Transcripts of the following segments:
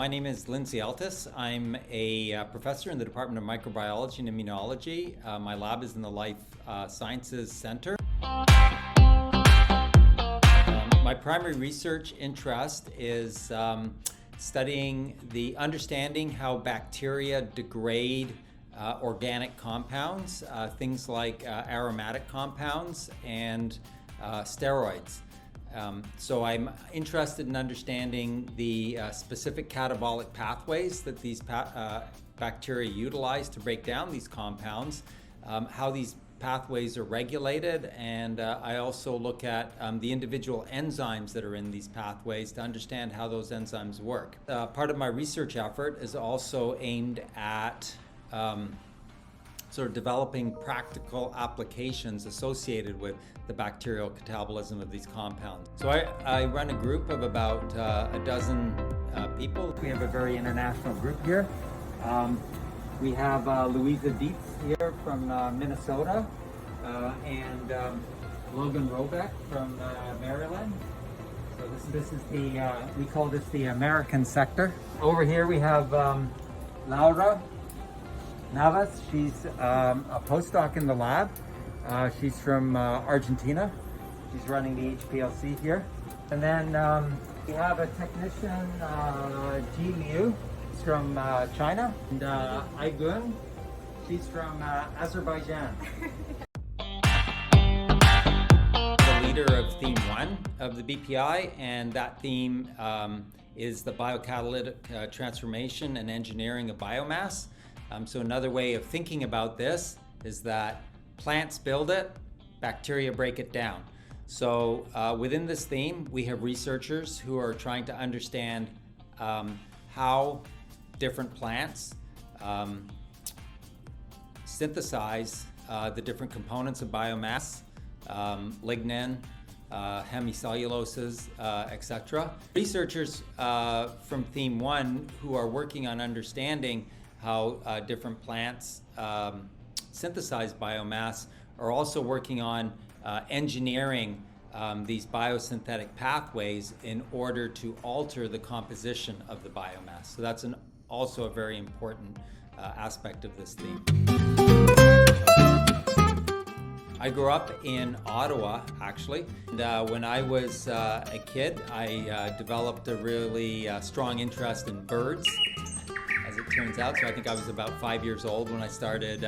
My name is Lindsay Eltis. I'm a professor in the Department of Microbiology and Immunology. My lab is in the Life Sciences Center. My primary research interest is understanding how bacteria degrade organic compounds, things like aromatic compounds and steroids. So I'm interested in understanding the specific catabolic pathways that these bacteria utilize to break down these compounds, how these pathways are regulated, and I also look at the individual enzymes that are in these pathways to understand how those enzymes work. Part of my research effort is also aimed at sort of developing practical applications associated with the bacterial catabolism of these compounds. So I run a group of about a dozen people. We have a very international group here. We have Louisa Dietz here from Minnesota and Logan Robeck from Maryland. So this is we call this the American sector. Over here we have Laura Navas. She's a postdoc in the lab. She's from Argentina. She's running the HPLC here. And then we have a technician, Ji Liu. She's from China. And Aigun, she's from Azerbaijan. The leader of Theme 1 of the BPI, and that theme is the biocatalytic transformation and engineering of biomass. So another way of thinking about this is that plants build it, bacteria break it down. So within this theme, we have researchers who are trying to understand how different plants synthesize the different components of biomass, lignin, hemicelluloses, etc. Researchers from Theme 1 who are working on understanding how different plants synthesize biomass are also working on engineering these biosynthetic pathways in order to alter the composition of the biomass. So that's also a very important aspect of this theme. I grew up in Ottawa, actually. And when I was a kid, I developed a really strong interest in birds, as it turns out. So I think I was about 5 years old when I started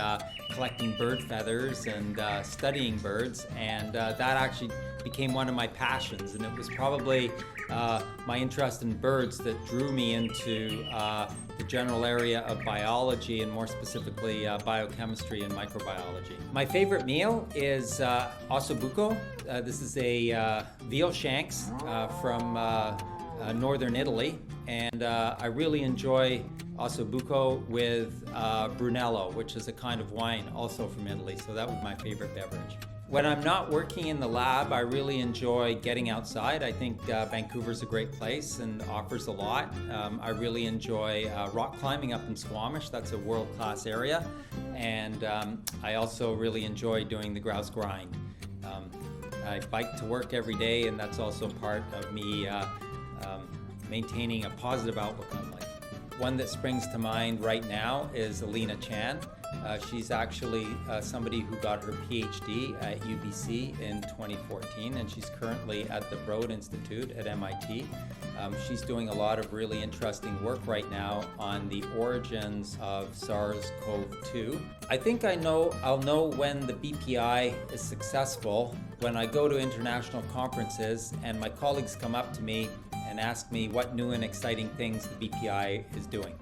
collecting bird feathers and studying birds, and that actually became one of my passions. And it was probably my interest in birds that drew me into the general area of biology, and more specifically biochemistry and microbiology. My favorite meal is ossobuco. This is a veal shanks from northern Italy, and I really enjoy ossobuco with Brunello, which is a kind of wine also from Italy. So that was my favorite beverage. When I'm not working in the lab, I really enjoy getting outside. I think Vancouver's a great place and offers a lot. I really enjoy rock climbing up in Squamish. That's a world-class area. And I also really enjoy doing the grouse grind. I bike to work every day, and that's also part of me maintaining a positive outlook on life. One that springs to mind right now is Alina Chan. She's actually somebody who got her PhD at UBC in 2014, and she's currently at the Broad Institute at MIT. She's doing a lot of really interesting work right now on the origins of SARS-CoV-2. I think I'll know when the BPI is successful when I go to international conferences and my colleagues come up to me and ask me what new and exciting things the BPI is doing.